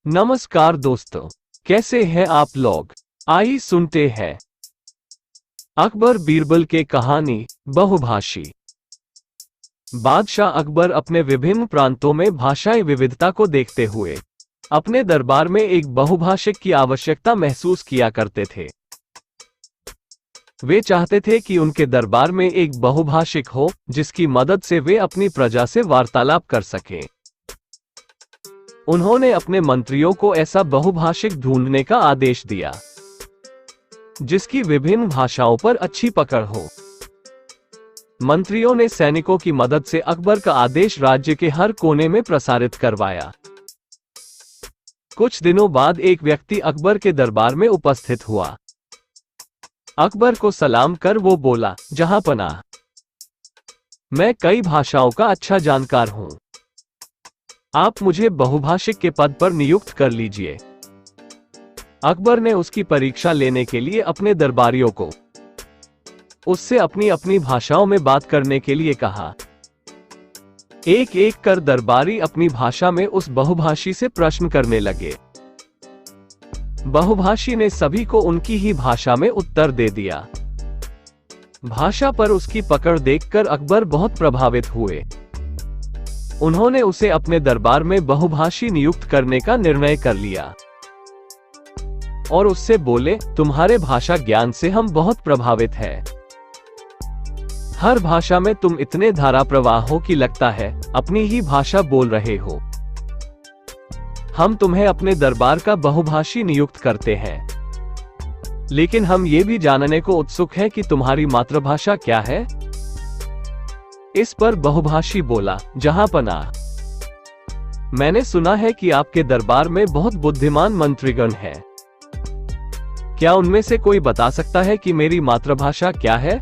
नमस्कार दोस्तों, कैसे हैं आप लोग। आइए सुनते हैं अकबर बीरबल के कहानी बहुभाषी। बादशाह अकबर अपने विभिन्न प्रांतों में भाषाई विविधता को देखते हुए अपने दरबार में एक बहुभाषिक की आवश्यकता महसूस किया करते थे। वे चाहते थे कि उनके दरबार में एक बहुभाषिक हो जिसकी मदद से वे अपनी प्रजा से वार्तालाप कर सकें। उन्होंने अपने मंत्रियों को ऐसा बहुभाषिक ढूंढने का आदेश दिया जिसकी विभिन्न भाषाओं पर अच्छी पकड़ हो। मंत्रियों ने सैनिकों की मदद से अकबर का आदेश राज्य के हर कोने में प्रसारित करवाया। कुछ दिनों बाद एक व्यक्ति अकबर के दरबार में उपस्थित हुआ। अकबर को सलाम कर वो बोला, जहांपनाह, मैं कई भाषाओं का अच्छा जानकार हूं। आप मुझे बहुभाषिक के पद पर नियुक्त कर लीजिए। अकबर ने उसकी परीक्षा लेने के लिए अपने दरबारियों को उससे अपनी अपनी भाषाओं में बात करने के लिए कहा। एक एक कर दरबारी अपनी भाषा में उस बहुभाषी से प्रश्न करने लगे। बहुभाषी ने सभी को उनकी ही भाषा में उत्तर दे दिया। भाषा पर उसकी पकड़ देखकर अकबर बहुत प्रभावित हुए। उन्होंने उसे अपने दरबार में बहुभाषी नियुक्त करने का निर्णय कर लिया और उससे बोले, तुम्हारे भाषा ज्ञान से हम बहुत प्रभावित हैं। हर भाषा में तुम इतने धारा प्रवाह हो कि लगता है अपनी ही भाषा बोल रहे हो। हम तुम्हें अपने दरबार का बहुभाषी नियुक्त करते हैं, लेकिन हम ये भी जानने को उत्सुक हैं कि तुम्हारी मातृभाषा क्या है। इस पर बहुभाषी बोला, जहांपनाह, मैंने सुना है कि आपके दरबार में बहुत बुद्धिमान मंत्रीगण हैं। क्या उनमें से कोई बता सकता है कि मेरी मातृभाषा क्या है।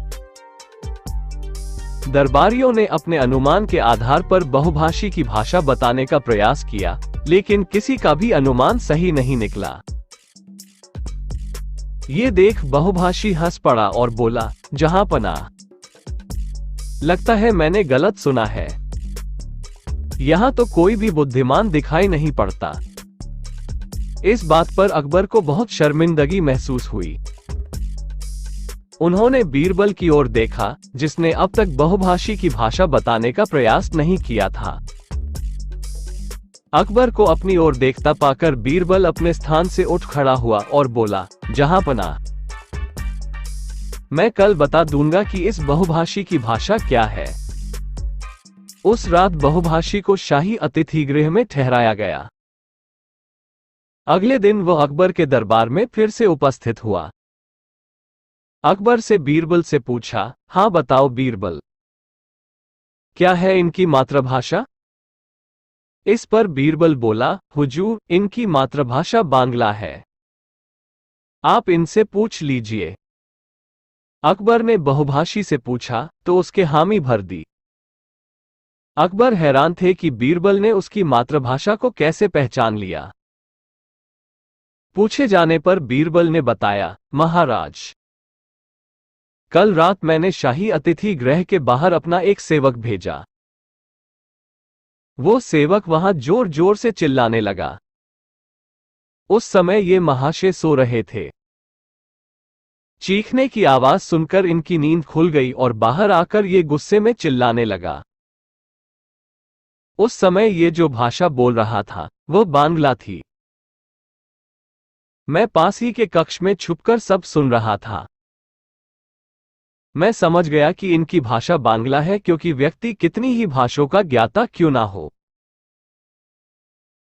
दरबारियों ने अपने अनुमान के आधार पर बहुभाषी की भाषा बताने का प्रयास किया, लेकिन किसी का भी अनुमान सही नहीं निकला। ये देख बहुभाषी हंस पड़ा और बोला, जहांपनाह, लगता है मैंने गलत सुना है। यहां तो कोई भी बुद्धिमान दिखाई नहीं पड़ता। इस बात पर अकबर को बहुत शर्मिंदगी महसूस हुई। उन्होंने बीरबल की ओर देखा, जिसने अब तक बहुभाषी की भाषा बताने का प्रयास नहीं किया था। अकबर को अपनी ओर देखता पाकर बीरबल अपने स्थान से उठ खड़ा हुआ और बोला, जहांपनाह, मैं कल बता दूंगा कि इस बहुभाषी की भाषा क्या है। उस रात बहुभाषी को शाही अतिथि गृह में ठहराया गया। अगले दिन वह अकबर के दरबार में फिर से उपस्थित हुआ। अकबर से बीरबल से पूछा, हाँ बताओ बीरबल, क्या है इनकी मातृभाषा। इस पर बीरबल बोला, हुजूर, इनकी मातृभाषा बांग्ला है। आप इनसे पूछ लीजिए। अकबर ने बहुभाषी से पूछा तो उसके हामी भर दी। अकबर हैरान थे कि बीरबल ने उसकी मातृभाषा को कैसे पहचान लिया। पूछे जाने पर बीरबल ने बताया, महाराज, कल रात मैंने शाही अतिथि गृह के बाहर अपना एक सेवक भेजा। वो सेवक वहां जोर जोर से चिल्लाने लगा। उस समय ये महाशय सो रहे थे। चीखने की आवाज सुनकर इनकी नींद खुल गई और बाहर आकर ये गुस्से में चिल्लाने लगा। उस समय ये जो भाषा बोल रहा था वो बांग्ला थी। मैं पास ही के कक्ष में छुपकर सब सुन रहा था। मैं समझ गया कि इनकी भाषा बांग्ला है, क्योंकि व्यक्ति कितनी ही भाषाओं का ज्ञाता क्यों ना हो,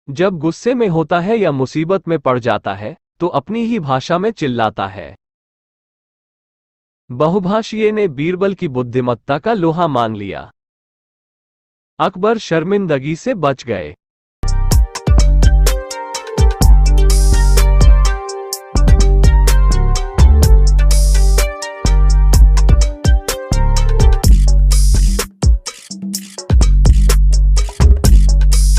जब गुस्से में होता है या मुसीबत में पड़ जाता है तो अपनी ही भाषा में चिल्लाता है। बहुभाषी ने बीरबल की बुद्धिमत्ता का लोहा मान लिया। अकबर शर्मिंदगी से बच गए।